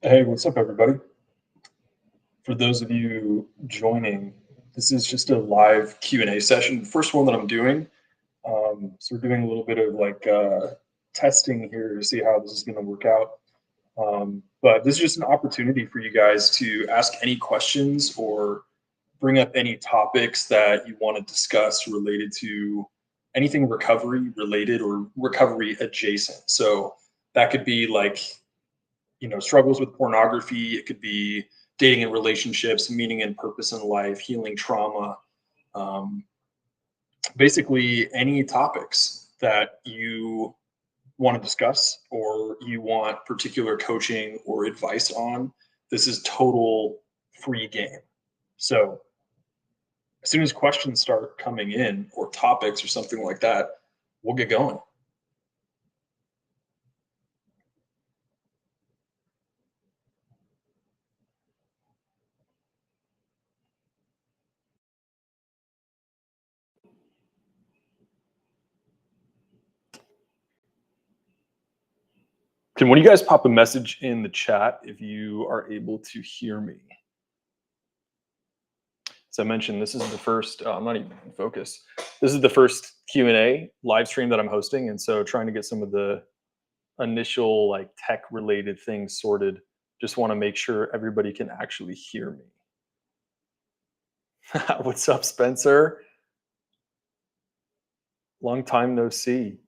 Hey, what's up, everybody? For those of you joining, this is just a live Q&A session, the first one that I'm doing. So we're doing a little bit of testing here to see how this is going to work out. But this is just an opportunity for you guys to ask any questions or bring up any topics that you want to discuss related to anything recovery related or recovery adjacent. So that could be struggles with pornography. It could be dating and relationships, meaning and purpose in life, healing trauma, um, basically any topics that you want to discuss or you want particular coaching or advice on. This is total free game. So as soon as questions start coming in or topics or something like that, we'll get going. Can one of you guys pop a message in the chat if you are able to hear me? As I mentioned, this is the first, I'm not even in focus. This is the first Q&A live stream that I'm hosting. And so trying to get some of the initial tech related things sorted. Just want to make sure everybody can actually hear me. What's up, Spencer? Long time no see.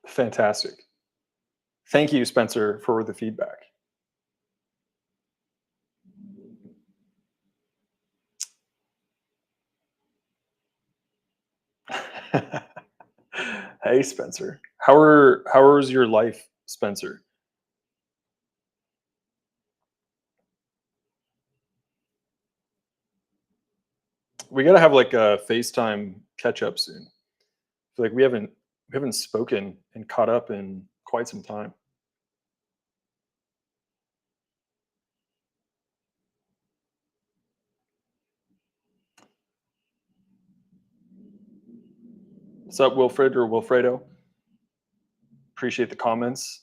Fantastic. Thank you, Spencer, for the feedback. Hey, Spencer. How is your life, Spencer? We gotta have like a FaceTime catch up soon. I feel like we haven't spoken and caught up in quite some time. What's up, Wilfred or Wilfredo? Appreciate the comments.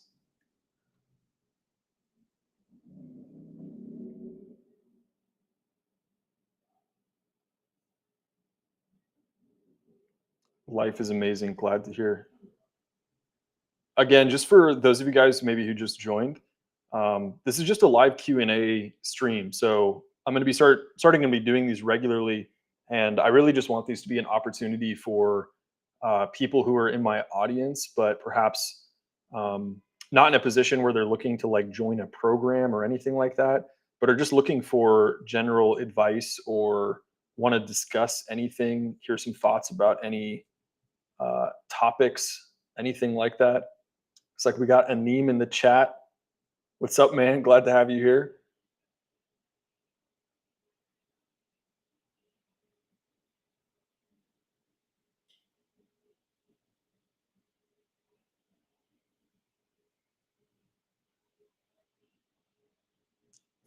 Life is amazing. Glad to hear. Again, just for those of you guys maybe who just joined, this is just a live Q&A stream. So I'm going to be starting to be doing these regularly, and I really just want these to be an opportunity for people who are in my audience, but perhaps not in a position where they're looking to join a program or anything like that, but are just looking for general advice or want to discuss anything, hear some thoughts about any topics, anything like that. It's like we got Aneem in the chat. What's up, man? Glad to have you here.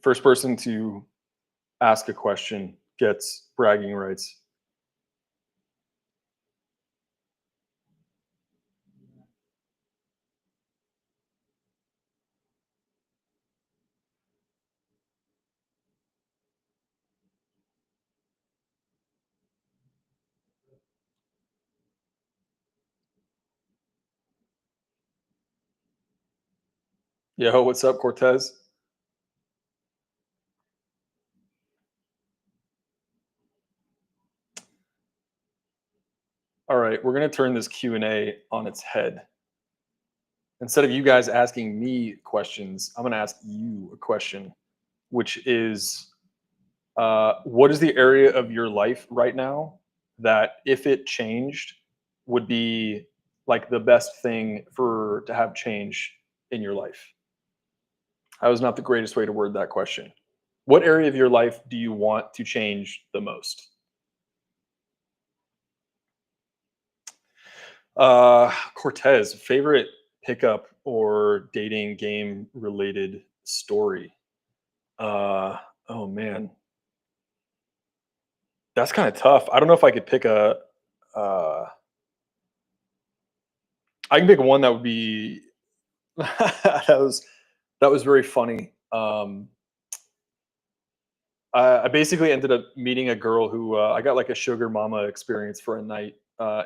First person to ask a question gets bragging rights. Yo, what's up, Cortez? All right, we're gonna turn this Q&A on its head. Instead of you guys asking me questions, I'm gonna ask you a question, which is, what is the area of your life right now that, if it changed, would be like the best thing to have change in your life? That was not the greatest way to word that question. What area of your life do you want to change the most? Cortez, favorite pickup or dating game related story. Uh, oh man, that's kind of tough. I don't know if I could pick a. Uh, I can pick one that would be was that was very funny. I basically ended up meeting a girl who I got like a sugar mama experience for a night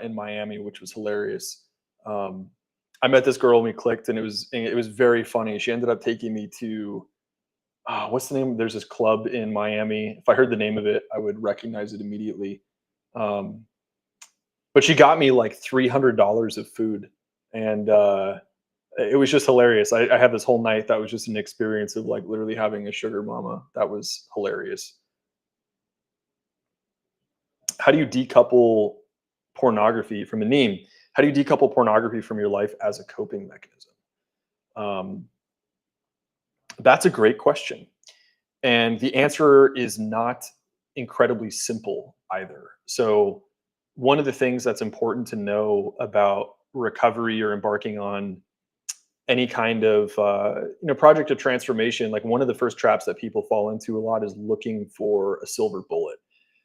in Miami, which was hilarious. Um, I met this girl and we clicked, and it was very funny. She ended up taking me to what's the name? There's this club in Miami. If I heard the name of it, I would recognize it immediately. Um, but she got me like $300 of food, and it was just hilarious. I had this whole night that was just an experience of like literally having a sugar mama. That was hilarious. How do you decouple pornography from a meme? How do you decouple pornography from your life as a coping mechanism? Um, that's a great question. And the answer is not incredibly simple either. So, one of the things that's important to know about recovery or embarking on any kind of project of transformation, like one of the first traps that people fall into a lot is looking for a silver bullet.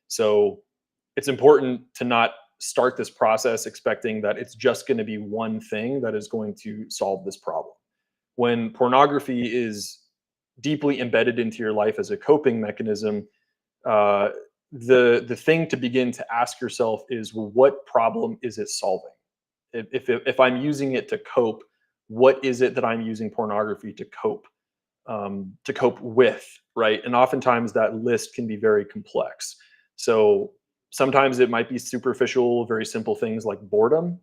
So it's important to not start this process expecting that it's just going to be one thing that is going to solve this problem. When pornography is deeply embedded into your life as a coping mechanism, uh, the thing to begin to ask yourself is, well, what problem is it solving? If I'm using it to cope, what is it that I'm using pornography to cope with, right? And oftentimes that list can be very complex. So sometimes it might be superficial, very simple things like boredom.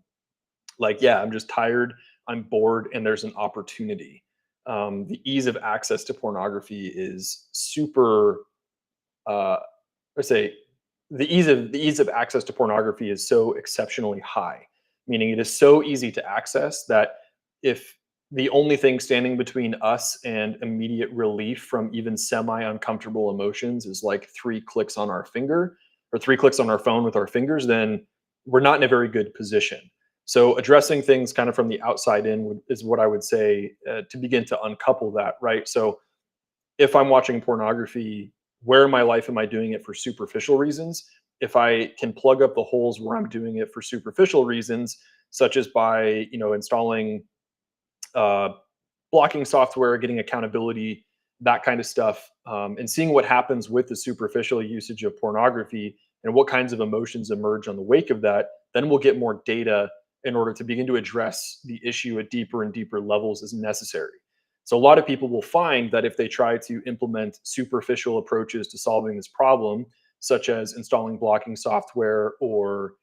Like, yeah, I'm just tired, I'm bored, and there's an opportunity. The ease of access to pornography is super. I say the ease of access to pornography is so exceptionally high, meaning it is so easy to access that if the only thing standing between us and immediate relief from even semi uncomfortable emotions is like 3 clicks on our finger or 3 clicks on our phone with our fingers, then we're not in a very good position. So addressing things kind of from the outside in is what I would say to begin to uncouple that, right? So if I'm watching pornography, where in my life am I doing it for superficial reasons? If I can plug up the holes where I'm doing it for superficial reasons, such as by installing uh, blocking software, getting accountability, that kind of stuff, and seeing what happens with the superficial usage of pornography and what kinds of emotions emerge on the wake of that, then we'll get more data in order to begin to address the issue at deeper and deeper levels as necessary. So, a lot of people will find that if they try to implement superficial approaches to solving this problem, such as installing blocking software or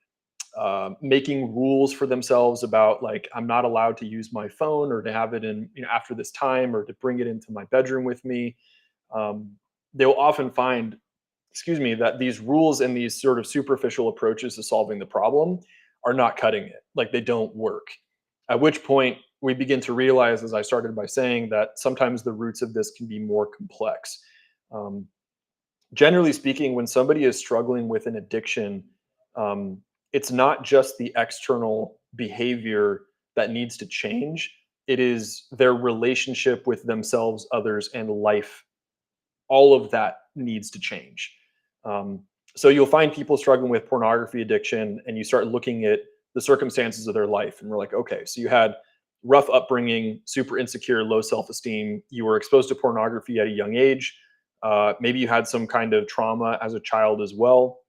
making rules for themselves about like I'm not allowed to use my phone or to have it in after this time or to bring it into my bedroom with me. Um, they'll often find, excuse me, that these rules and these sort of superficial approaches to solving the problem are not cutting it. Like they don't work. At which point we begin to realize, as I started by saying, that sometimes the roots of this can be more complex. Um, Generally speaking, when somebody is struggling with an addiction, um, it's not just the external behavior that needs to change. It is their relationship with themselves, others, and life. All of that needs to change. Um, so you'll find people struggling with pornography addiction, and you start looking at the circumstances of their life, and we're like, okay, so you had rough upbringing, super insecure, low self-esteem. You were exposed to pornography at a young age. Maybe you had some kind of trauma as a child as well,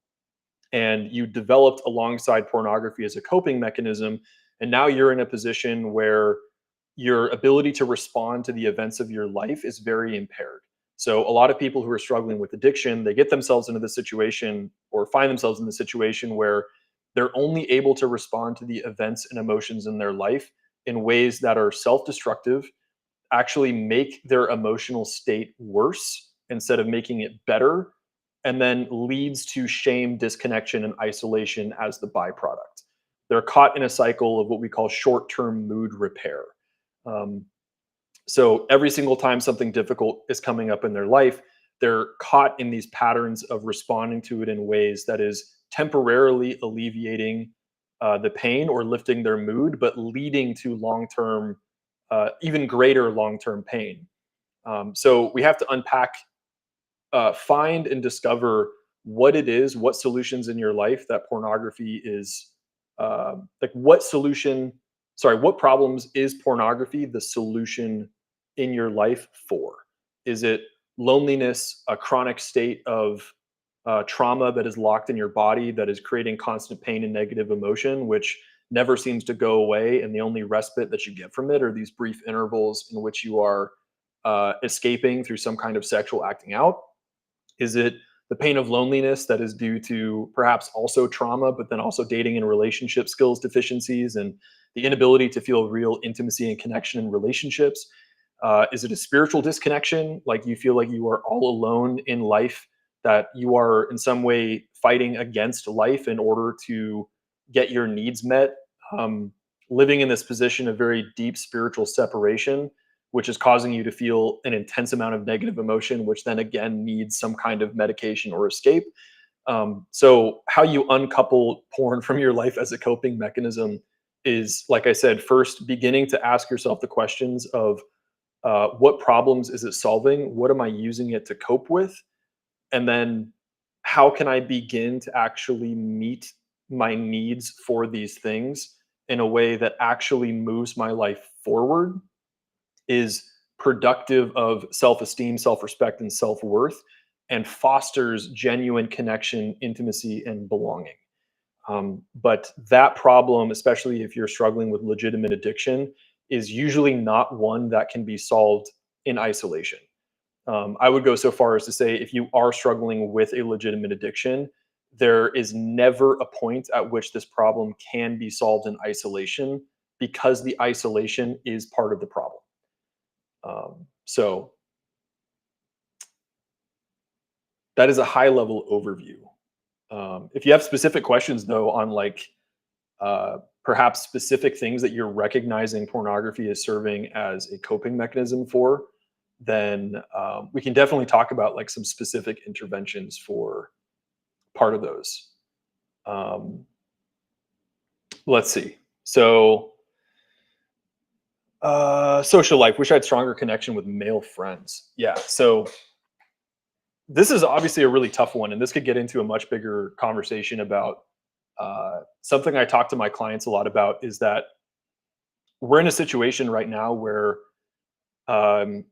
and you developed alongside pornography as a coping mechanism. And now you're in a position where your ability to respond to the events of your life is very impaired. So a lot of people who are struggling with addiction, they get themselves into the situation or find themselves in the situation where they're only able to respond to the events and emotions in their life in ways that are self-destructive, actually make their emotional state worse instead of making it better, and then leads to shame, disconnection, and isolation as the byproduct. They're caught in a cycle of what we call short term mood repair. Um, so every single time something difficult is coming up in their life, they're caught in these patterns of responding to it in ways that is temporarily alleviating the pain or lifting their mood, but leading to long term even greater long-term pain. So we have to unpack, find and discover what it is, what solutions in your life that pornography is, like what solution, sorry, what problems is pornography the solution in your life for? Is it loneliness, a chronic state of trauma that is locked in your body that is creating constant pain and negative emotion, which never seems to go away? And the only respite that you get from it are these brief intervals in which you are escaping through some kind of sexual acting out? Is it the pain of loneliness that is due to perhaps also trauma, but then also dating and relationship skills deficiencies and the inability to feel real intimacy and connection in relationships? Is it a spiritual disconnection? Like you feel like you are all alone in life, that you are in some way fighting against life in order to get your needs met? Um, Living in this position of very deep spiritual separation, which is causing you to feel an intense amount of negative emotion, which then again needs some kind of medication or escape. So, how you uncouple porn from your life as a coping mechanism is, like I said, first beginning to ask yourself the questions of what problems is it solving? What am I using it to cope with? And then how can I begin to actually meet my needs for these things in a way that actually moves my life forward, is productive of self-esteem, self-respect, and self-worth, and fosters genuine connection, intimacy, and belonging. But that problem, especially if you're struggling with legitimate addiction, is usually not one that can be solved in isolation. I would go so far as to say, if you are struggling with a legitimate addiction, there is never a point at which this problem can be solved in isolation, because the isolation is part of the problem. So that is a high level overview. If you have specific questions though on like perhaps specific things that you're recognizing pornography is serving as a coping mechanism for, then we can definitely talk about like some specific interventions for part of those. Um, let's see. So social life. Wish I had stronger connection with male friends. Yeah. So this is obviously a really tough one, and this could get into a much bigger conversation about something I talk to my clients a lot about, is that we're in a situation right now where um,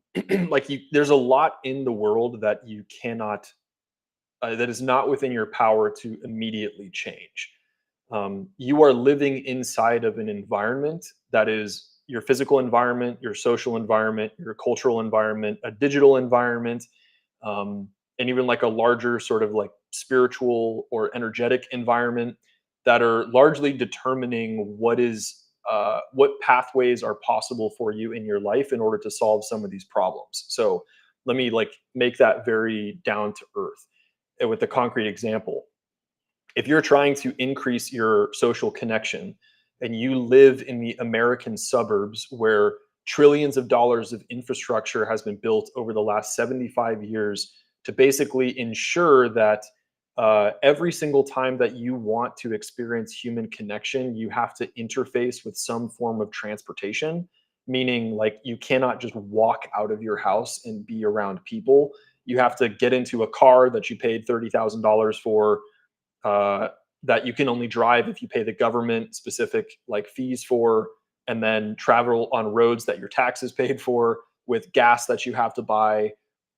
there's a lot in the world that you cannot, that is not within your power to immediately change. You are living inside of an environment that is your physical environment, your social environment, your cultural environment, a digital environment, um, and even like a larger sort of like spiritual or energetic environment, that are largely determining what pathways are possible for you in your life in order to solve some of these problems. So let me like make that very down to earth with a concrete example. If you're trying to increase your social connection and you live in the American suburbs where trillions of dollars of infrastructure has been built over the last 75 years to basically ensure that every single time that you want to experience human connection, you have to interface with some form of transportation, meaning like you cannot just walk out of your house and be around people. You have to get into a car that you paid $30,000 for, uh, that you can only drive if you pay the government specific like fees for, and then travel on roads that your taxes paid for, with gas that you have to buy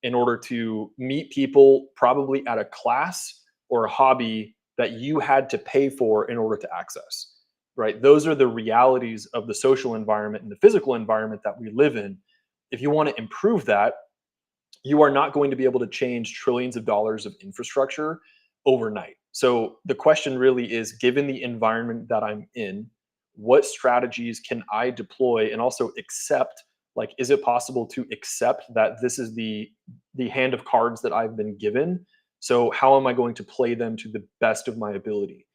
in order to meet people, probably at a class or a hobby that you had to pay for in order to access. Right? Those are the realities of the social environment and the physical environment that we live in. If you want to improve that, you are not going to be able to change trillions of dollars of infrastructure overnight. So the question really is, given the environment that I'm in, what strategies can I deploy and also accept? Like, is it possible to accept that this is the hand of cards that I've been given? So how am I going to play them to the best of my ability?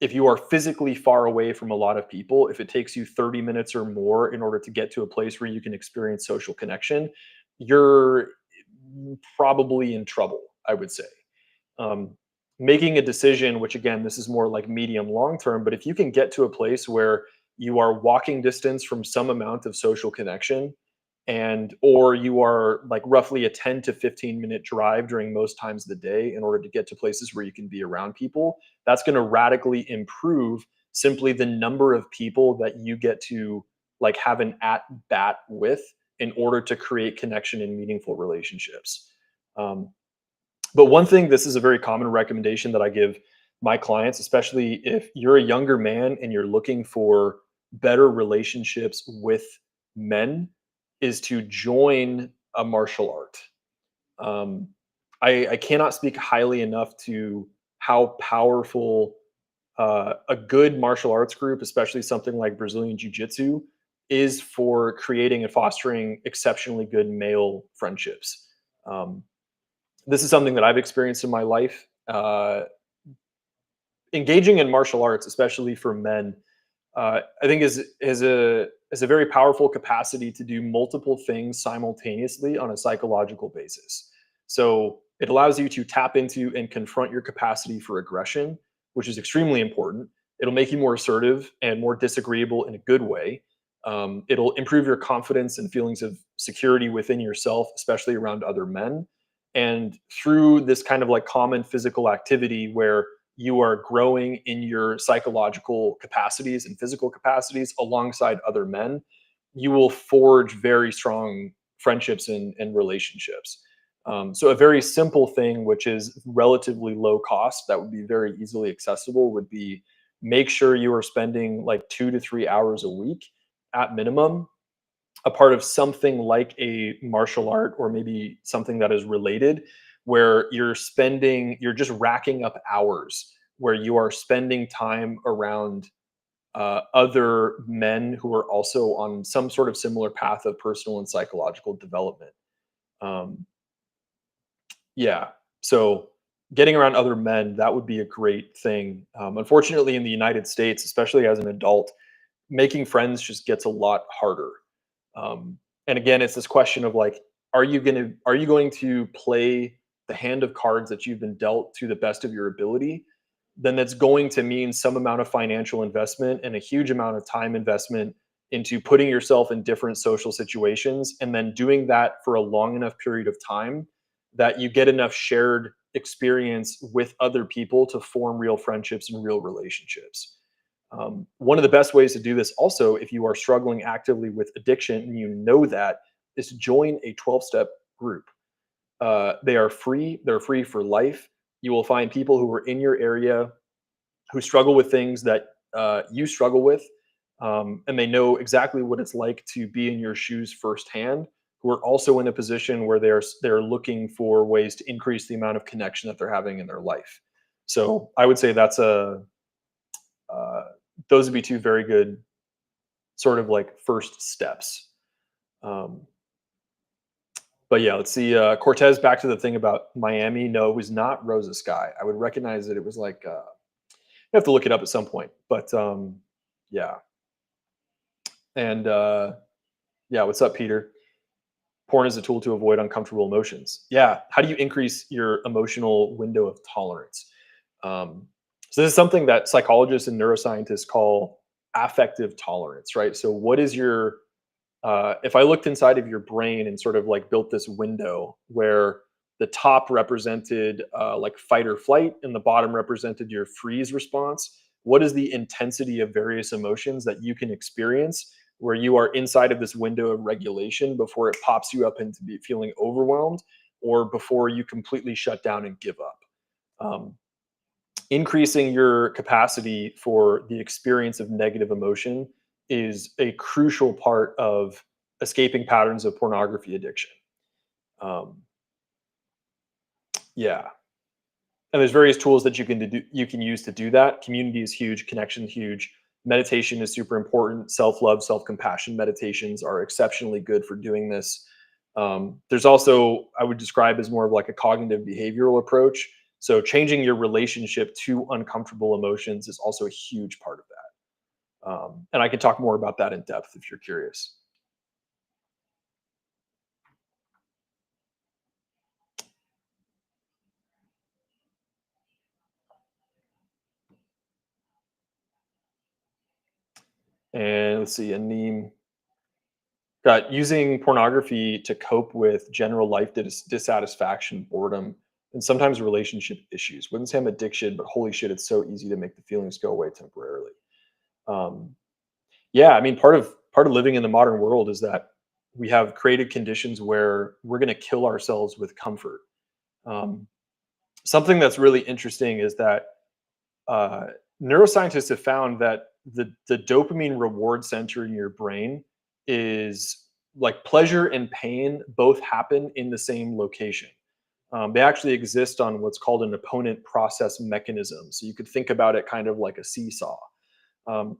If you are physically far away from a lot of people, if it takes you 30 minutes or more in order to get to a place where you can experience social connection, you're probably in trouble, I would say. Um, Making a decision, which again, this is more like medium long term, but if you can get to a place where you are walking distance from some amount of social connection, and or you are like roughly a 10 to 15-minute drive during most times of the day in order to get to places where you can be around people. That's going to radically improve simply the number of people that you get to like have an at bat with in order to create connection and meaningful relationships. um, but one thing, this is a very common recommendation that I give my clients, especially if you're a younger man and you're looking for better relationships with men, is to join a martial art. Um, I cannot speak highly enough to how powerful a good martial arts group, especially something like Brazilian Jiu Jitsu, is for creating and fostering exceptionally good male friendships. Um, this is something that I've experienced in my life. Engaging in martial arts, especially for men, I think is a very powerful capacity to do multiple things simultaneously on a psychological basis. So it allows you to tap into and confront your capacity for aggression, which is extremely important. It'll make you more assertive and more disagreeable in a good way. It'll improve your confidence and feelings of security within yourself, especially around other men. And through this kind of like common physical activity where you are growing in your psychological capacities and physical capacities alongside other men, you will forge very strong friendships and relationships. So, a very simple thing, which is relatively low cost, that would be very easily accessible, would be make sure you are spending like 2 to 3 hours a week at minimum a part of something like a martial art or maybe something that is related, where you're just racking up hours where you are spending time around other men who are also on some sort of similar path of personal and psychological development. um, yeah, so getting around other men, that would be a great thing. Unfortunately, in the United States, especially as an adult, making friends just gets a lot harder. And again, it's this question of like, are you going to play the hand of cards that you've been dealt to the best of your ability? Then that's going to mean some amount of financial investment and a huge amount of time investment into putting yourself in different social situations, and then doing that for a long enough period of time that you get enough shared experience with other people to form real friendships and real relationships. One of the best ways to do this, also, if you are struggling actively with addiction and you know that, is to join a 12-step group. They are free, they're free for life. You will find people who are in your area who struggle with things that you struggle with, and they know exactly what it's like to be in your shoes firsthand, who are also in a position where they're looking for ways to increase the amount of connection that they're having in their life. So I would say that's a uh, those would be two very good sort of like first steps. Um, but yeah, let's see. Cortez, back to the thing about Miami. No, it was not Rosa Sky. I would recognize that it was like, you have to look it up at some point. But yeah. And yeah, what's up, Peter? Porn is a tool to avoid uncomfortable emotions. Yeah. How do you increase your emotional window of tolerance? Um, so this is something that psychologists and neuroscientists call affective tolerance, right? So what is your if I looked inside of your brain and sort of like built this window where the top represented like fight or flight and the bottom represented your freeze response, what is the intensity of various emotions that you can experience where you are inside of this window of regulation before it pops you up into feeling overwhelmed, or before you completely shut down and give up? Um, Increasing your capacity for the experience of negative emotion is a crucial part of escaping patterns of pornography addiction. Um, yeah, and there's various tools that you can use to do that. Community is huge, connection is huge. Meditation is super important. Self-love, self-compassion meditations are exceptionally good for doing this. There's also, I would describe as more of like a cognitive behavioral approach. So changing your relationship to uncomfortable emotions is also a huge part of that. And I can talk more about that in depth if you're curious. And let's see, Aneem got using pornography to cope with general life dissatisfaction, boredom, and sometimes relationship issues. Wouldn't say I'm addiction, but holy shit, it's so easy to make the feelings go away temporarily. Um, yeah, I mean, part of living in the modern world is that we have created conditions where we're going to kill ourselves with comfort. Um, Something that's really interesting is that uh, neuroscientists have found that the dopamine reward center in your brain is like pleasure and pain both happen in the same location. They actually exist on what's called an opponent process mechanism. So you could think about it kind of like a seesaw.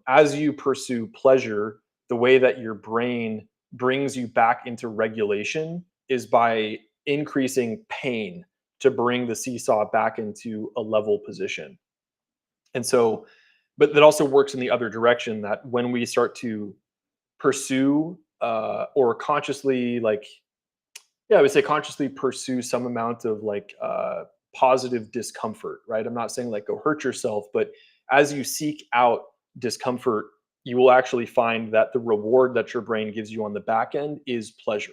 As you pursue pleasure, the way that your brain brings you back into regulation is by increasing pain to bring the seesaw back into a level position. And so, but that also works in the other direction that when we start to pursue or consciously, like, yeah, I would say consciously pursue some amount of like positive discomfort, right? I'm not saying like go hurt yourself, but as you seek out discomfort, you will actually find that the reward that your brain gives you on the back end is pleasure.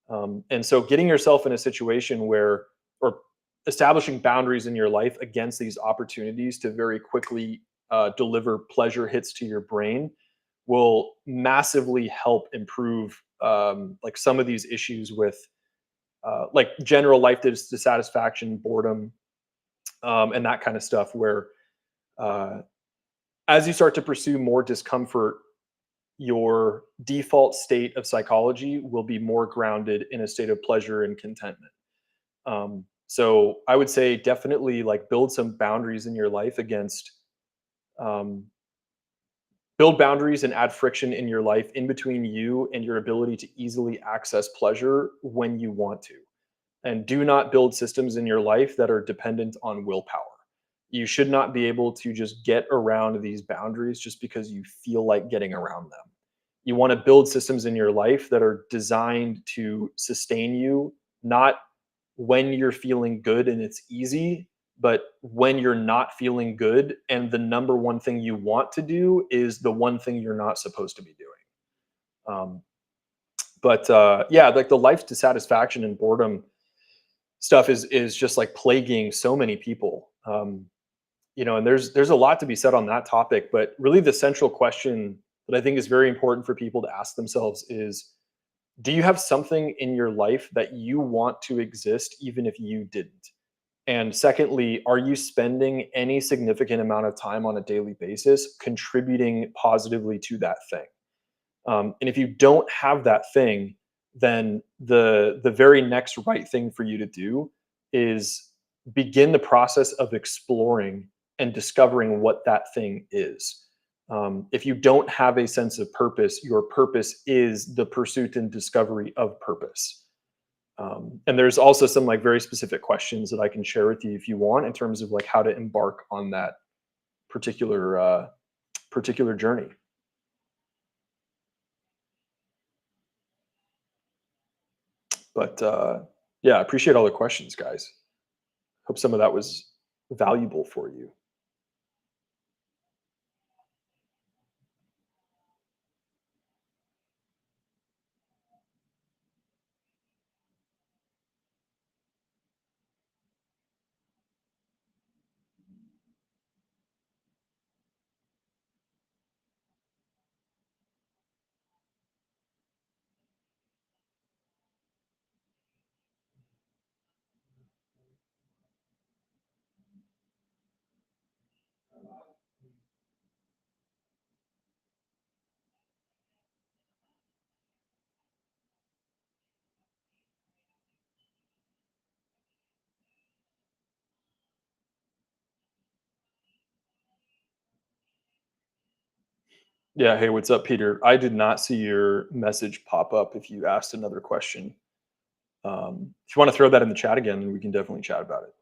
And so getting yourself in a situation where, or establishing boundaries in your life against these opportunities to very quickly deliver pleasure hits to your brain will massively help improve like some of these issues with like general life dissatisfaction, boredom, and that kind of stuff. Where uh, as you start to pursue more discomfort, your default state of psychology will be more grounded in a state of pleasure and contentment. So I would say definitely like build some boundaries in your life against um, build boundaries and add friction in your life in between you and your ability to easily access pleasure when you want to. And do not build systems in your life that are dependent on willpower. You should not be able to just get around these boundaries just because you feel like getting around them. You want to build systems in your life that are designed to sustain you, not when you're feeling good and it's easy, but when you're not feeling good and the number one thing you want to do is the one thing you're not supposed to be doing. Um, but yeah, like the life dissatisfaction and boredom stuff is just like plaguing so many people. And there's a lot to be said on that topic, but really the central question that I think is very important for people to ask themselves is, do you have something in your life that you want to exist even if you didn't? And secondly, are you spending any significant amount of time on a daily basis contributing positively to that thing? And if you don't have that thing, then the very next right thing for you to do is begin the process of exploring and discovering what that thing is. If you don't have a sense of purpose, your purpose is the pursuit and discovery of purpose. And there's also some like very specific questions that I can share with you if you want in terms of like how to embark on that particular journey. But yeah, I appreciate all the questions, guys. Hope some of that was valuable for you. Yeah. Hey, what's up, Peter? I did not see your message pop up if you asked another question. If you want to throw that in the chat again, then we can definitely chat about it.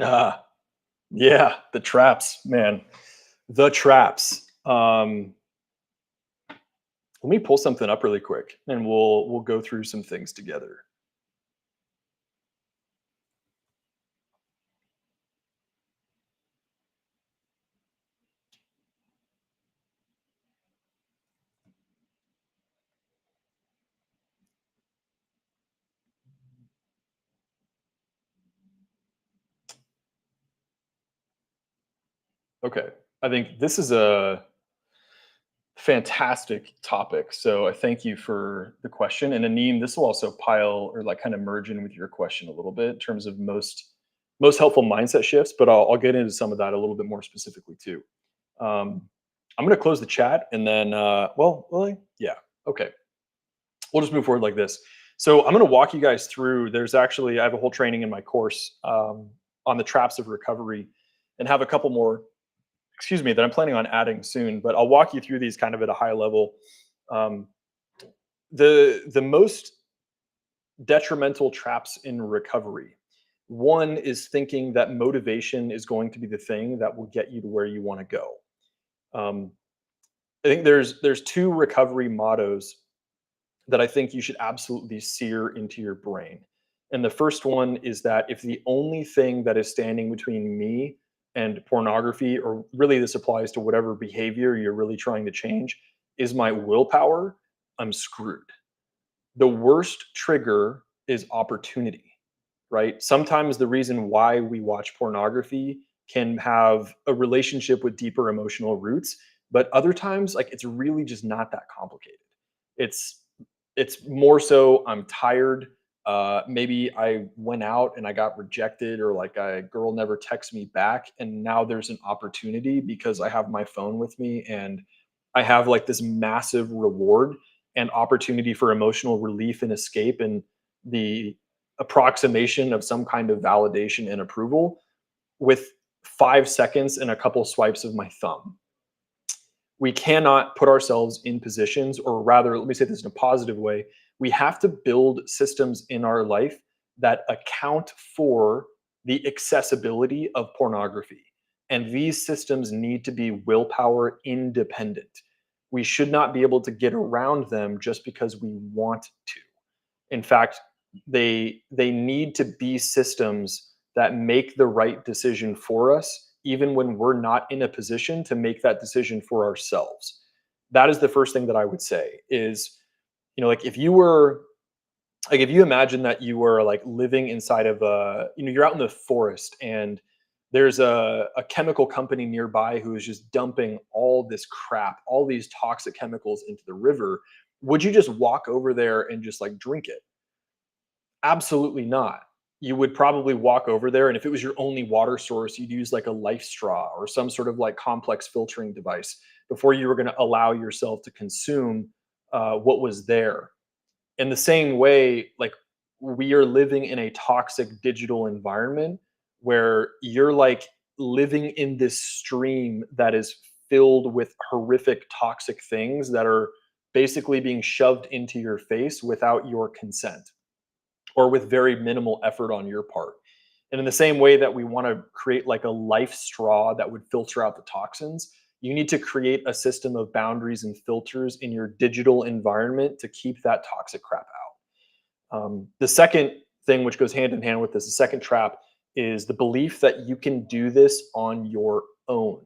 Ah, yeah, the traps, man. The traps. Let me pull something up really quick and we'll go through some things together. Okay. I think this is a fantastic topic. So I thank you for the question. And Anim, this will also pile or like kind of merge in with your question a little bit in terms of most helpful mindset shifts, but I'll get into some of that a little bit more specifically too. Um, I'm going to close the chat and then, yeah, okay. We'll just move forward like this. So I'm going to walk you guys through. I have a whole training in my course on the traps of recovery, and have a couple more, excuse me, that I'm planning on adding soon. But I'll walk you through these kind of at a high level. Um, the most detrimental traps in recovery. One is thinking that motivation is going to be the thing that will get you to where you want to go. Um, I think there's two recovery mottos that I think you should absolutely sear into your brain. And the first one is that if the only thing that is standing between me and pornography, or really this applies to whatever behavior you're really trying to change, is my willpower, I'm screwed. The worst trigger is opportunity, right? Sometimes the reason why we watch pornography can have a relationship with deeper emotional roots, but other times, like, it's really just not that complicated. It's it's more so I'm tired. Maybe I went out and I got rejected, or like a girl never texts me back, and now there's an opportunity because I have my phone with me and I have like this massive reward and opportunity for emotional relief and escape and the approximation of some kind of validation and approval with 5 seconds and a couple swipes of my thumb. We cannot put ourselves in positions, or rather, let me say this in a positive way, we have to build systems in our life that account for the accessibility of pornography. And these systems need to be willpower independent. We should not be able to get around them just because we want to. In fact, they need to be systems that make the right decision for us, even when we're not in a position to make that decision for ourselves. That is the first thing that I would say is, like, if you imagine that you were like living inside of you're out in the forest and there's a chemical company nearby who is just dumping all this crap, all these toxic chemicals into the river, would you just walk over there and just like drink it? Absolutely not. You would probably walk over there, and if it was your only water source, you'd use like a life straw or some sort of like complex filtering device before you were going to allow yourself to consume what was there. In the same way, like, we are living in a toxic digital environment where you're like living in this stream that is filled with horrific toxic things that are basically being shoved into your face without your consent, or with very minimal effort on your part. And in the same way that we want to create like a life straw that would filter out the toxins, you need to create a system of boundaries and filters in your digital environment to keep that toxic crap out. The second thing, which goes hand in hand with this, the second trap, is the belief that you can do this on your own.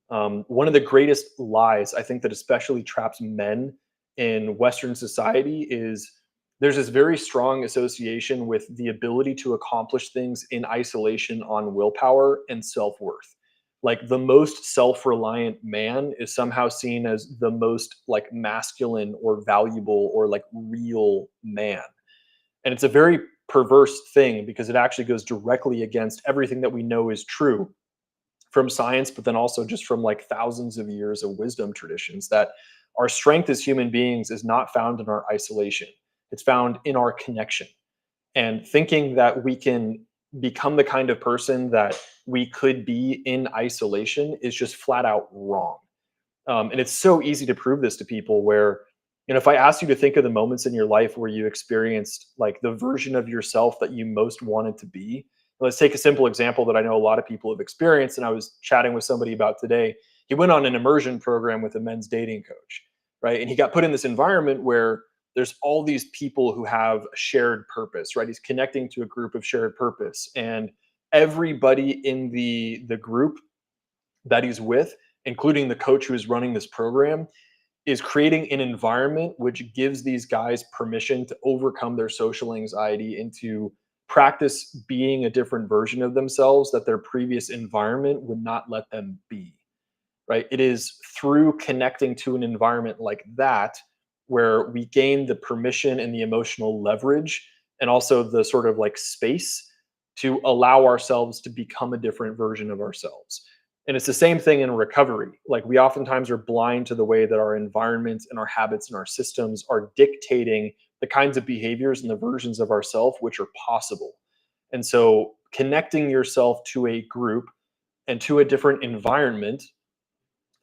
One of the greatest lies, I think, that especially traps men in Western society is there's this very strong association with the ability to accomplish things in isolation on willpower and self worth. Like, the most self reliant man is somehow seen as the most like masculine or valuable or like real man. And it's a very perverse thing because it actually goes directly against everything that we know is true from science, but then also just from like thousands of years of wisdom traditions, that our strength as human beings is not found in our isolation. It's found in our connection. And thinking that we can become the kind of person that we could be in isolation is just flat out wrong. And it's so easy to prove this to people where, if I asked you to think of the moments in your life where you experienced like the version of yourself that you most wanted to be, Let's take a simple example that I know a lot of people have experienced, and I was chatting with somebody about today. He went on an immersion program with a men's dating coach, right? And he got put in this environment where there's all these people who have a shared purpose, right? He's connecting to a group of shared purpose, and everybody in the group that he's with, including the coach who is running this program, is creating an environment which gives these guys permission to overcome their social anxiety and to practice being a different version of themselves that their previous environment would not let them be, right? It is through connecting to an environment like that where we gain the permission and the emotional leverage and also the sort of like space to allow ourselves to become a different version of ourselves. And it's the same thing in recovery. Like we oftentimes are blind to the way that our environments and our habits and our systems are dictating the kinds of behaviors and the versions of ourselves which are possible. And so connecting yourself to a group and to a different environment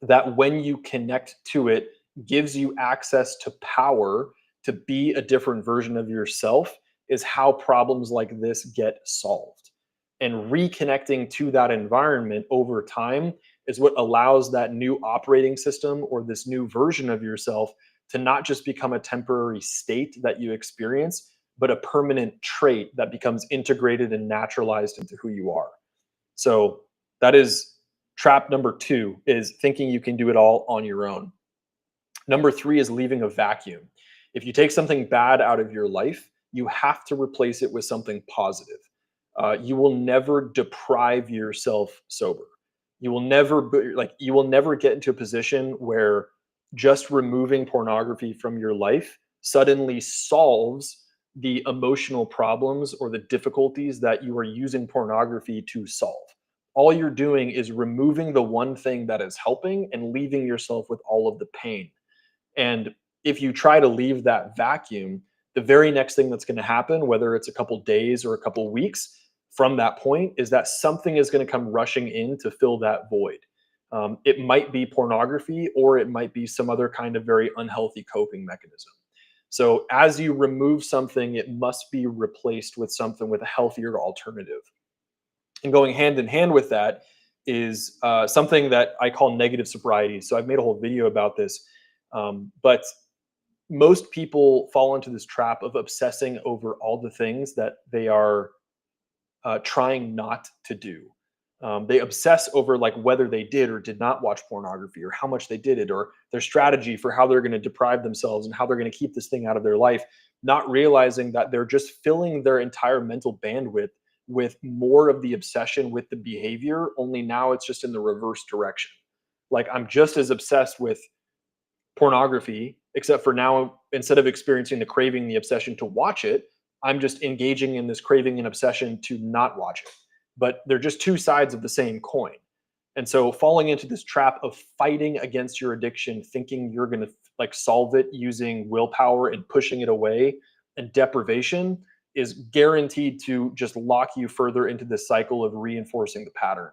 that when you connect to it gives you access to power to be a different version of yourself is how problems like this get solved. And reconnecting to that environment over time is what allows that new operating system or this new version of yourself to not just become a temporary state that you experience, but a permanent trait that becomes integrated and naturalized into who you are. So that is trap number 2, is thinking you can do it all on your own. Number 3 is leaving a vacuum. If you take something bad out of your life, you have to replace it with something positive. You will never deprive yourself sober. You will never get into a position where just removing pornography from your life suddenly solves the emotional problems or the difficulties that you are using pornography to solve. All you're doing is removing the one thing that is helping and leaving yourself with all of the pain. And if you try to leave that vacuum, the very next thing that's going to happen, whether it's a couple days or a couple weeks from that point, is that something is going to come rushing in to fill that void. It might be pornography, or it might be some other kind of very unhealthy coping mechanism. So as you remove something, it must be replaced with something with a healthier alternative. And going hand in hand with that is something that I call negative sobriety. So I've made a whole video about this. But most people fall into this trap of obsessing over all the things that they are trying not to do. They obsess over like whether they did or did not watch pornography, or how much they did it, or their strategy for how they're going to deprive themselves and how they're going to keep this thing out of their life, not realizing that they're just filling their entire mental bandwidth with more of the obsession with the behavior, only now it's just in the reverse direction. Like I'm just as obsessed with pornography, except for now, instead of experiencing the craving, the obsession to watch it, I'm just engaging in this craving and obsession to not watch it. But they're just two sides of the same coin. And so falling into this trap of fighting against your addiction, thinking you're going to like solve it using willpower and pushing it away and deprivation, is guaranteed to just lock you further into this cycle of reinforcing the pattern.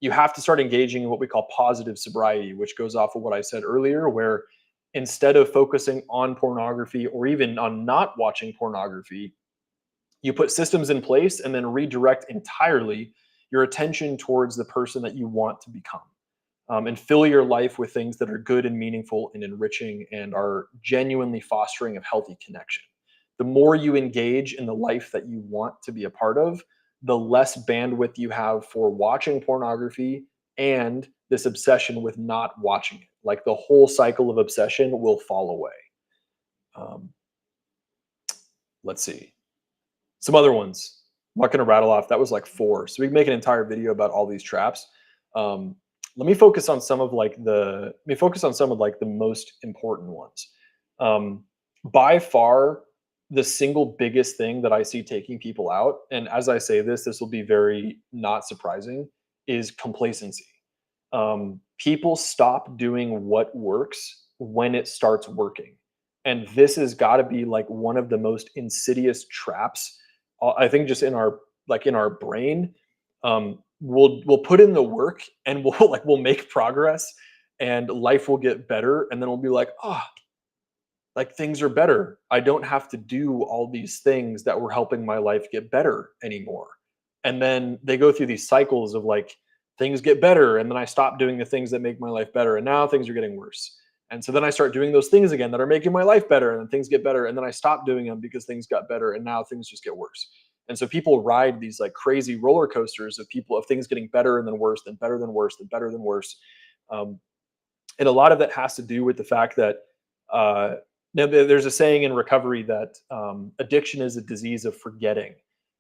You have to start engaging in what we call positive sobriety, which goes off of what I said earlier, where instead of focusing on pornography or even on not watching pornography, you put systems in place and then redirect entirely your attention towards the person that you want to become, and fill your life with things that are good and meaningful and enriching and are genuinely fostering of healthy connection. The more you engage in the life that you want to be a part of, the less bandwidth you have for watching pornography and this obsession with not watching it. Like the whole cycle of obsession will fall away. Um, let's see. Some other ones. I'm not going to rattle off. That was like 4. So we can make an entire video about all these traps. Let me focus on some of the most important ones. By far, the single biggest thing that I see taking people out, and as I say this, this will be very not surprising, is complacency. People stop doing what works when it starts working. And this has got to be like one of the most insidious traps. I think just in our brain, we'll put in the work and we'll make progress and life will get better. And then we'll be like, oh, like things are better. I don't have to do all these things that were helping my life get better anymore. And then they go through these cycles of like things get better, and then I stop doing the things that make my life better, and now things are getting worse. And so then I start doing those things again that are making my life better, and then things get better, and then I stop doing them because things got better, and now things just get worse. And so people ride these like crazy roller coasters of things getting better and then worse, then better than worse, then better than worse. Um, and a lot of that has to do with the fact that uh, there's a saying in recovery that addiction is a disease of forgetting.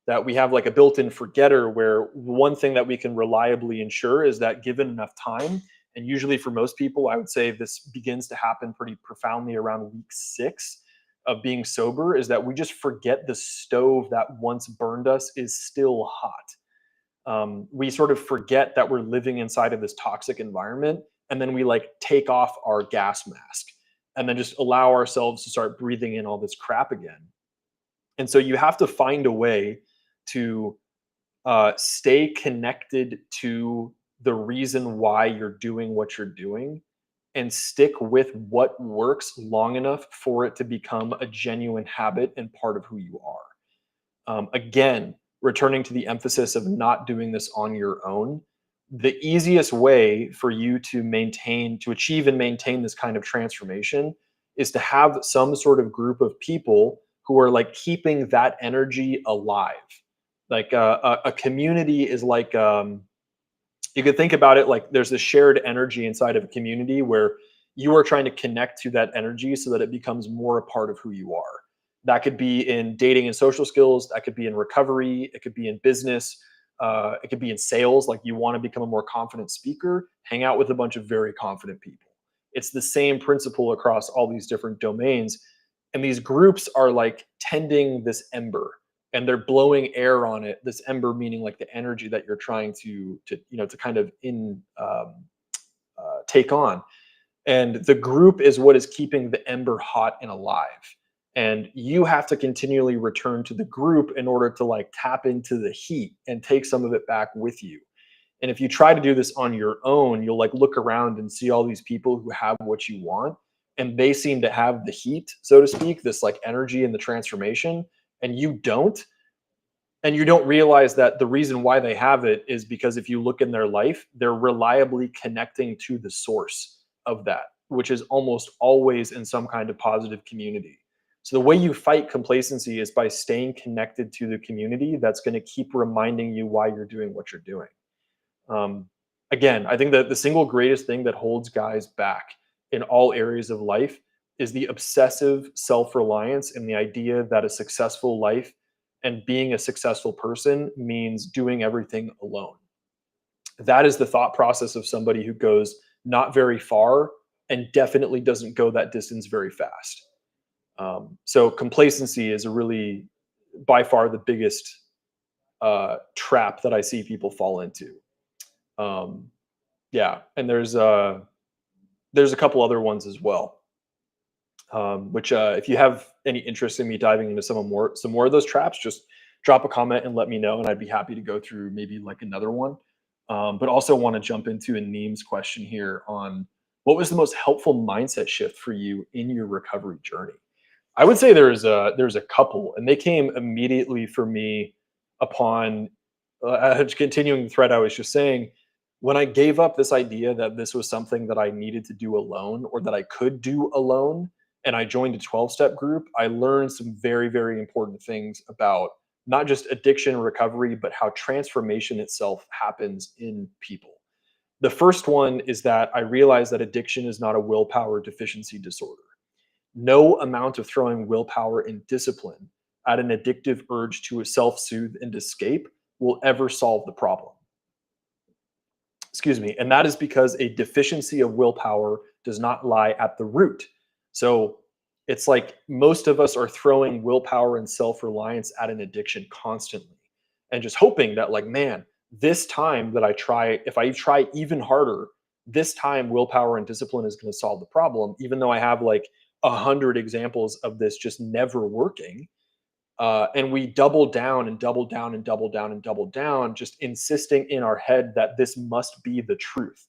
That we have like a built-in forgetter, where one thing that we can reliably ensure is that given enough time, and usually for most people, I would say this begins to happen pretty profoundly around week 6 of being sober, is that we just forget the stove that once burned us is still hot. We sort of forget that we're living inside of this toxic environment, and then we like take off our gas mask and then just allow ourselves to start breathing in all this crap again. And so you have to find a way to stay connected to the reason why you're doing what you're doing, and stick with what works long enough for it to become a genuine habit and part of who you are. Again, returning to the emphasis of not doing this on your own, the easiest way for you to achieve and maintain this kind of transformation is to have some sort of group of people who are like keeping that energy alive. Like a community is like, you could think about it like there's a shared energy inside of a community where you are trying to connect to that energy so that it becomes more a part of who you are. That could be in dating and social skills. That could be in recovery. It could be in business. It could be in sales. Like you want to become a more confident speaker, hang out with a bunch of very confident people. It's the same principle across all these different domains. And these groups are like tending this ember, and they're blowing air on it. This ember meaning like the energy that you're trying to kind of take on. And the group is what is keeping the ember hot and alive. And you have to continually return to the group in order to like tap into the heat and take some of it back with you. And if you try to do this on your own, you'll like look around and see all these people who have what you want, and they seem to have the heat, so to speak, this like energy and the transformation, and you don't. And you don't realize that the reason why they have it is because if you look in their life, they're reliably connecting to the source of that, which is almost always in some kind of positive community. So the way you fight complacency is by staying connected to the community that's going to keep reminding you why you're doing what you're doing. Um, Again, I think that the single greatest thing that holds guys back in all areas of life is the obsessive self-reliance and the idea that a successful life and being a successful person means doing everything alone. That is the thought process of somebody who goes not very far and definitely doesn't go that distance very fast. So complacency is a really, by far, the biggest trap that I see people fall into. Um, yeah, and there's a couple other ones as well. Which if you have any interest in me diving into some more of those traps, just drop a comment and let me know, and I'd be happy to go through maybe like another one. But also want to jump into Aneem's question here on what was the most helpful mindset shift for you in your recovery journey. I would say there's a couple, and they came immediately for me upon continuing the thread I was just saying. When I gave up this idea that this was something that I needed to do alone or that I could do alone, and I joined a 12-step group, I learned some very, very important things about not just addiction recovery, but how transformation itself happens in people. The first one is that I realized that addiction is not a willpower deficiency disorder. No amount of throwing willpower and discipline at an addictive urge to self-soothe and escape will ever solve the problem. Excuse me. And that is because a deficiency of willpower does not lie at the root. So it's like most of us are throwing willpower and self-reliance at an addiction constantly and just hoping that, like, man, this time that if I try even harder, this time willpower and discipline is going to solve the problem, even though I have like 100 examples of this just never working. And we double down and double down and double down and double down, just insisting in our head that this must be the truth.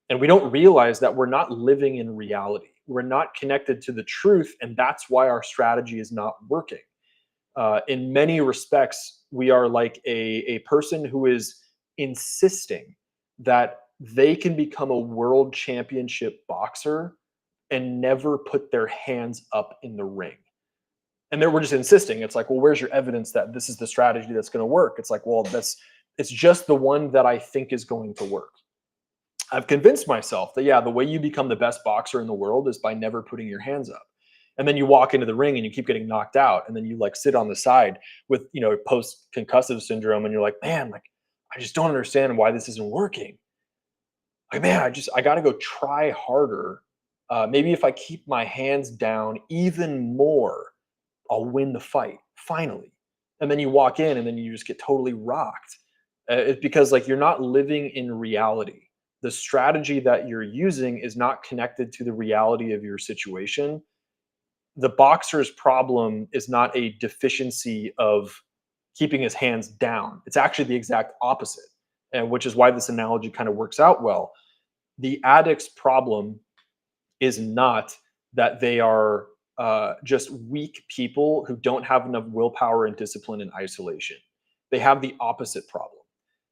And we don't realize that we're not living in reality. We're not connected to the truth. And that's why our strategy is not working. In many respects, we are like a person who is insisting that they can become a world championship boxer and never put their hands up in the ring. And then we're just insisting. It's like, well, where's your evidence that this is the strategy that's going to work? It's like, well, it's just the one that I think is going to work. I've convinced myself that, yeah, the way you become the best boxer in the world is by never putting your hands up. And then you walk into the ring and you keep getting knocked out. And then you like sit on the side with, post concussive syndrome. And you're like, man, like, I just don't understand why this isn't working. Like, man, I got to go try harder. Maybe if I keep my hands down even more, I'll win the fight finally. And then you walk in and then you just get totally rocked. It's because like you're not living in reality. The strategy that you're using is not connected to the reality of your situation. The boxer's problem is not a deficiency of keeping his hands down. It's actually the exact opposite, and which is why this analogy kind of works out well. The addict's problem is not that they are just weak people who don't have enough willpower and discipline in isolation. They have the opposite problem.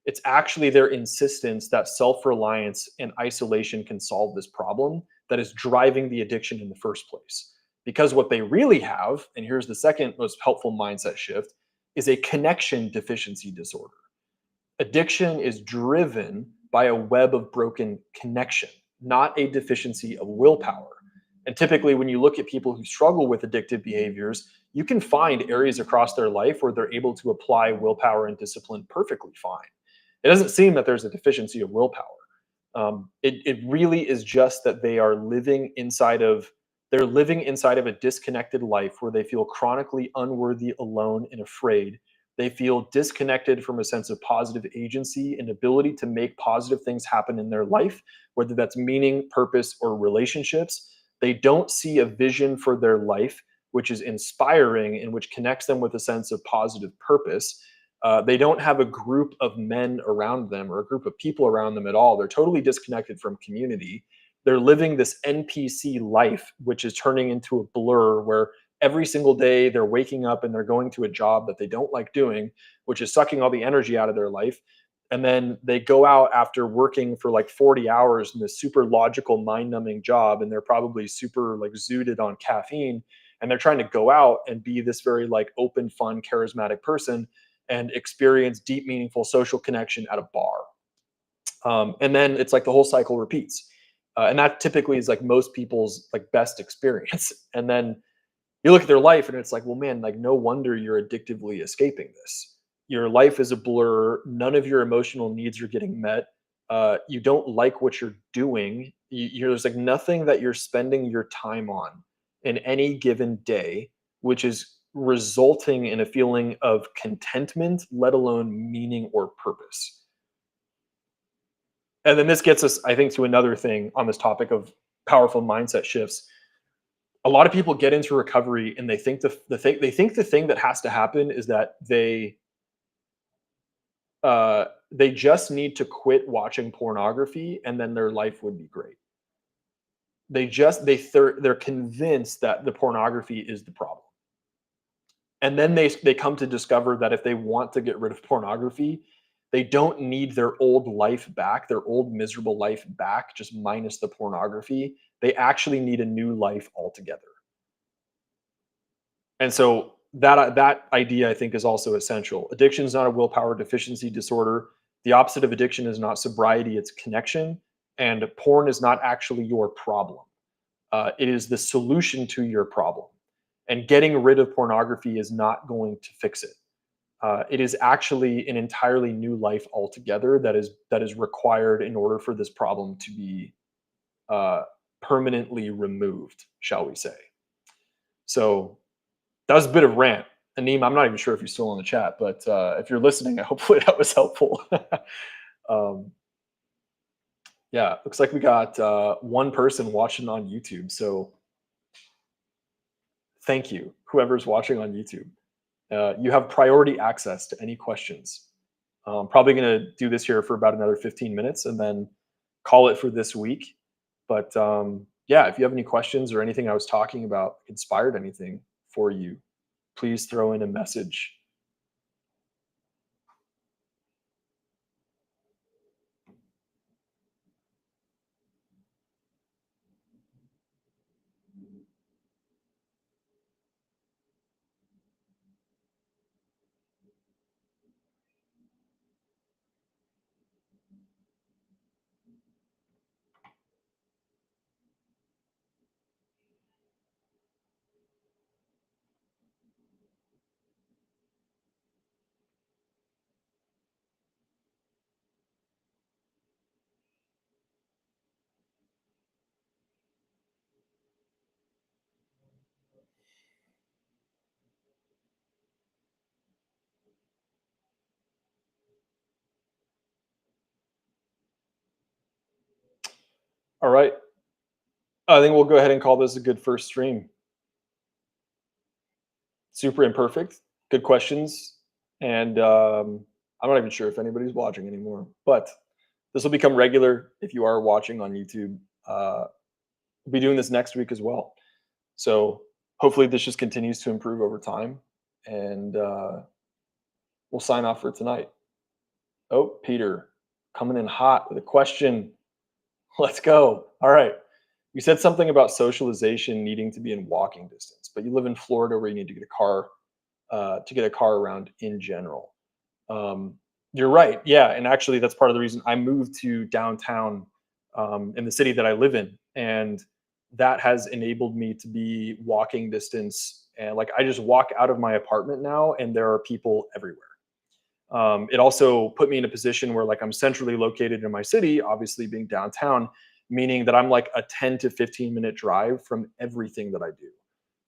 It's actually their insistence that self-reliance and isolation can solve this problem that is driving the addiction in the first place. Because what they really have, and here's the second most helpful mindset shift, is a connection deficiency disorder. Addiction is driven by a web of broken connection, not a deficiency of willpower. And typically, when you look at people who struggle with addictive behaviors, you can find areas across their life where they're able to apply willpower and discipline perfectly fine. It doesn't seem that there's a deficiency of willpower. It really is just that they're living inside of a disconnected life where they feel chronically unworthy, alone, and afraid. They feel disconnected from a sense of positive agency and ability to make positive things happen in their life, whether that's meaning, purpose, or relationships. They don't see a vision for their life, which is inspiring and which connects them with a sense of positive purpose. They don't have a group of men around them or a group of people around them at all. They're totally disconnected from community. They're living this NPC life, which is turning into a blur where every single day they're waking up and they're going to a job that they don't like doing, which is sucking all the energy out of their life. And then they go out after working for like 40 hours in this super logical, mind numbing job. And they're probably super like zooted on caffeine. And they're trying to go out and be this very like open, fun, charismatic person and experience deep, meaningful social connection at a bar. And then it's like the whole cycle repeats. And that typically is like most people's like best experience. And then you look at their life and it's like, well, man, like no wonder you're addictively escaping this. Your life is a blur. None of your emotional needs are getting met. You don't like what you're doing. There's like nothing that you're spending your time on in any given day, which is resulting in a feeling of contentment, let alone meaning or purpose. And then this gets us, I think, to another thing on this topic of powerful mindset shifts. A lot of people get into recovery and they think the thing that has to happen is that they just need to quit watching pornography and then their life would be great. They're convinced that the pornography is the problem. And then they come to discover that if they want to get rid of pornography, they don't need their old life back, their old miserable life back, just minus the pornography. They actually need a new life altogether. And so that idea, I think, is also essential. Addiction is not a willpower deficiency disorder. The opposite of addiction is not sobriety, it's connection. And porn is not actually your problem. It is the solution to your problem. And getting rid of pornography is not going to fix it. It is actually an entirely new life altogether that is required in order for this problem to be permanently removed, shall we say. So that was a bit of rant. Aneem, I'm not even sure if you're still on the chat, but if you're listening, hopefully that was helpful. Yeah, looks like we got one person watching on YouTube. So thank you, whoever's watching on YouTube. You have priority access to any questions. I'm probably going to do this here for about another 15 minutes and then call it for this week. But yeah, if you have any questions or anything I was talking about inspired anything for you, please throw in a message. All right. I think we'll go ahead and call this a good first stream. Super imperfect, good questions, and I'm not even sure if anybody's watching anymore, but this will become regular if you are watching on YouTube. We'll be doing this next week as well. So hopefully this just continues to improve over time, and we'll sign off for tonight. Oh, Peter, coming in hot with a question. Let's go. All right. You said something about socialization needing to be in walking distance, but you live in Florida where you need to get a car around in general. Um, you're right. Yeah, and actually, that's part of the reason I moved to downtown in the city that I live in, and that has enabled me to be walking distance. And like, I just walk out of my apartment now, and there are people everywhere. It also put me in a position where like I'm centrally located in my city, obviously being downtown, meaning that I'm like a 10 to 15-minute drive from everything that I do.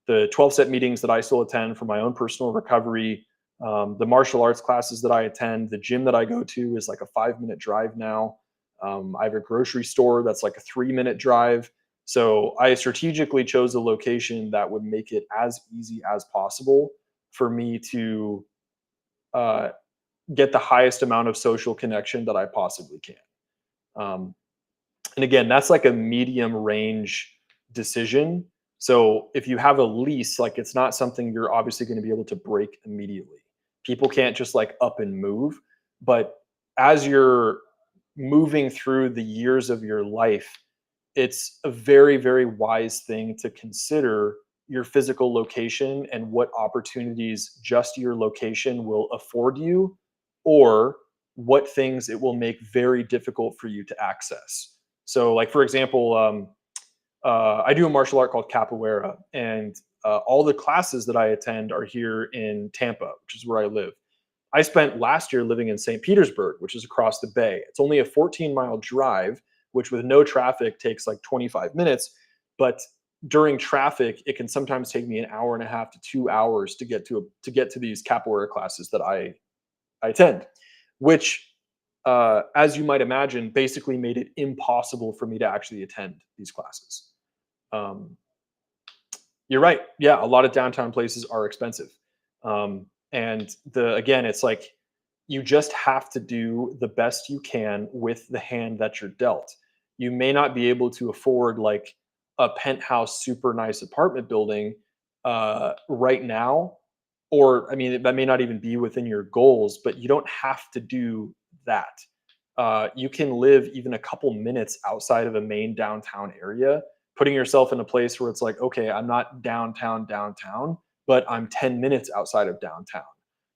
The 12-step meetings that I still attend for my own personal recovery, the martial arts classes that I attend, the gym that I go to is like a 5-minute drive now. I have a grocery store that's like a 3-minute drive. So I strategically chose a location that would make it as easy as possible for me to uh, get the highest amount of social connection that I possibly can. Um, and again, that's like a medium range decision. So if you have a lease, like it's not something you're obviously going to be able to break immediately. People can't just like up and move. But as you're moving through the years of your life, it's a very, very wise thing to consider your physical location and what opportunities just your location will afford you, or what things it will make very difficult for you to access. So, like for example, I do a martial art called capoeira, and all the classes that I attend are here in Tampa, which is where I live. I spent last year living in St. Petersburg, which is across the bay. It's only a 14-mile drive, which with no traffic takes like 25 minutes. But during traffic, it can sometimes take me an hour and a half to 2 hours to get to these capoeira classes that I attend, which, as you might imagine, basically made it impossible for me to actually attend these classes. Um, you're right. Yeah, a lot of downtown places are expensive. And again, it's like you just have to do the best you can with the hand that you're dealt. You may not be able to afford like a penthouse, super nice apartment building right now, or I mean, that may not even be within your goals, but you don't have to do that. You can live even a couple minutes outside of a main downtown area, putting yourself in a place where it's like, okay, I'm not downtown, but I'm 10 minutes outside of downtown,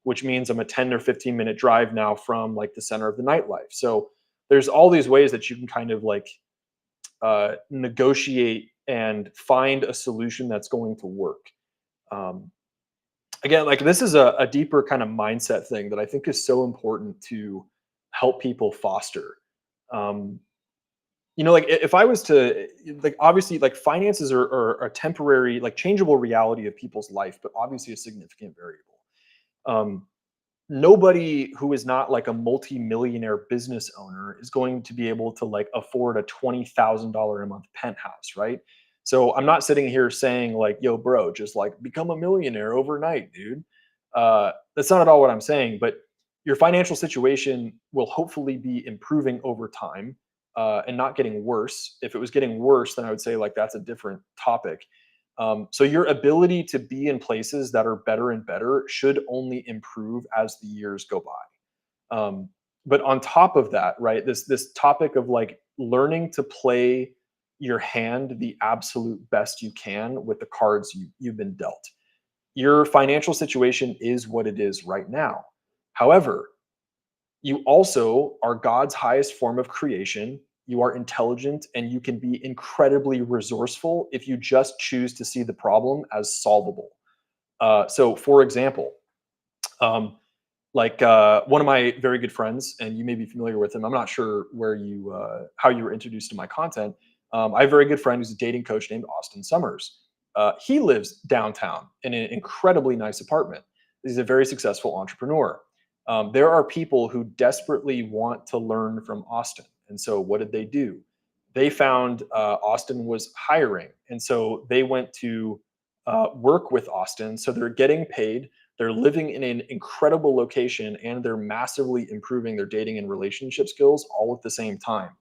which means I'm a 10 or 15-minute drive now from like the center of the nightlife. So there's all these ways that you can kind of like negotiate and find a solution that's going to work. Um, Again, like this is a deeper kind of mindset thing that I think is so important to help people foster. Um, like if I was to like obviously like finances are a temporary like changeable reality of people's life, but obviously a significant variable. Um, Nobody who is not like a multi-millionaire business owner is going to be able to like afford a $20,000 a month penthouse, right? So I'm not sitting here saying like, yo, bro, just like become a millionaire overnight, dude. That's not at all what I'm saying, but your financial situation will hopefully be improving over time and not getting worse. If it was getting worse, then I would say like that's a different topic. So your ability to be in places that are better and better should only improve as the years go by. But on top of that, right, this topic of like learning to play your hand the absolute best you can with the cards you've been dealt. Your financial situation is what it is right now. However, you also are God's highest form of creation. You are intelligent and you can be incredibly resourceful if you just choose to see the problem as solvable. So, for example, um, one of my very good friends, and you may be familiar with him. I'm not sure how you were introduced to my content. I have a very good friend who's a dating coach named Austin Summers. He lives downtown in an incredibly nice apartment. He's a very successful entrepreneur. There are people who desperately want to learn from Austin. And so what did they do? They found Austin was hiring. And so they went to work with Austin. So they're getting paid, they're living in an incredible location, and they're massively improving their dating and relationship skills all at the same time.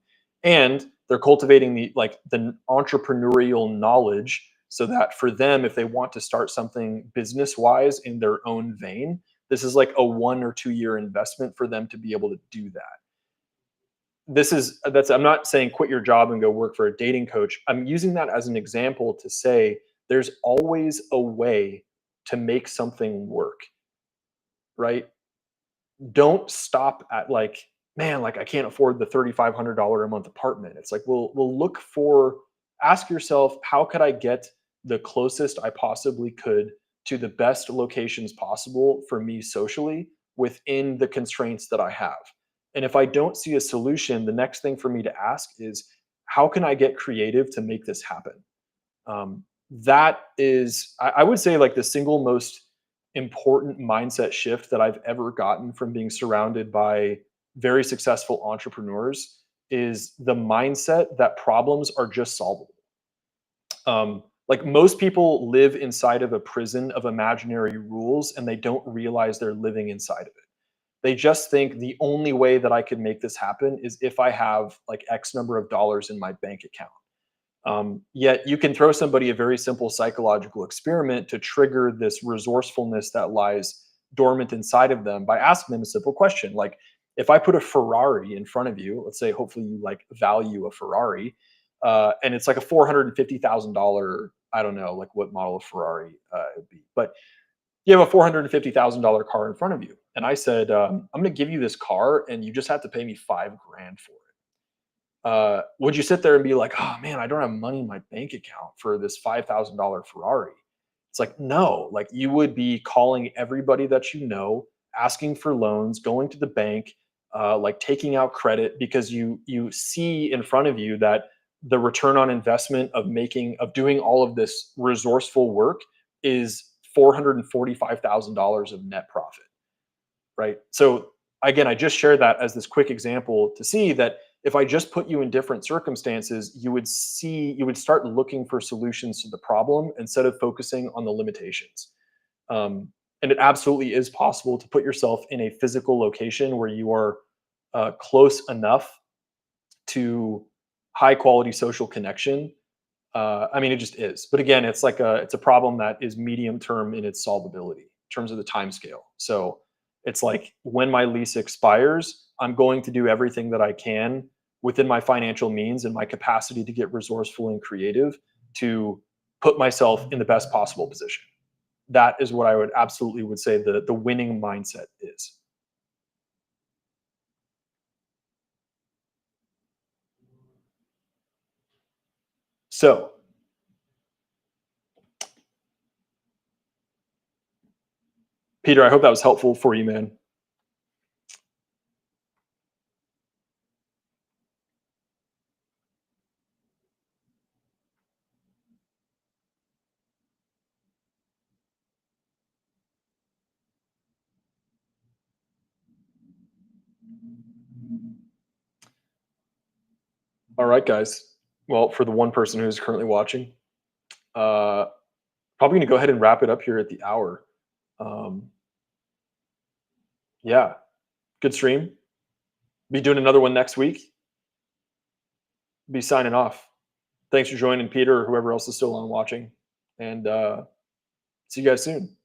And they're cultivating the entrepreneurial knowledge so that for them, if they want to start something business wise in their own vein, this is like a 1 or 2 year investment for them to be able to do that. I'm not saying quit your job and go work for a dating coach. I'm using that as an example to say there's always a way to make something work, right? Don't stop at like, man, like I can't afford the $3,500 a month apartment. It's like, ask yourself, how could I get the closest I possibly could to the best locations possible for me socially within the constraints that I have? And if I don't see a solution, the next thing for me to ask is, how can I get creative to make this happen? That is, I would say, like the single most important mindset shift that I've ever gotten from being surrounded by very successful entrepreneurs is the mindset that problems are just solvable. Like most people live inside of a prison of imaginary rules and they don't realize they're living inside of it. They just think the only way that I could make this happen is if I have like X number of dollars in my bank account. Yet you can throw somebody a very simple psychological experiment to trigger this resourcefulness that lies dormant inside of them by asking them a simple question. Like, if I put a Ferrari in front of you, let's say hopefully you like value a Ferrari, and it's like a $450,000, I don't know like what model of Ferrari it would be, but you have a $450,000 car in front of you. And I said, I'm going to give you this car and you just have to pay me 5 grand for it. Would you sit there and be like, oh man, I don't have money in my bank account for this $5,000 Ferrari? It's like, no, like you would be calling everybody that you know, asking for loans, going to the bank, like taking out credit because you see in front of you that the return on investment of doing all of this resourceful work is $445,000 of net profit, right? So again, I just shared that as this quick example to see that if I just put you in different circumstances, you would start looking for solutions to the problem instead of focusing on the limitations. And it absolutely is possible to put yourself in a physical location where you are close enough to high quality social connection. I mean, it just is. But again, it's a problem that is medium term in its solvability in terms of the time scale. So it's like when my lease expires, I'm going to do everything that I can within my financial means and my capacity to get resourceful and creative to put myself in the best possible position. That is what I would absolutely would say the winning mindset is. So Peter, I hope that was helpful for you, man. All right, guys. Well, for the one person who's currently watching, uh, probably going to go ahead and wrap it up here at the hour. Um, yeah, good stream. Be doing another one next week. Be signing off. Thanks for joining, Peter, or whoever else is still on watching. and see you guys soon.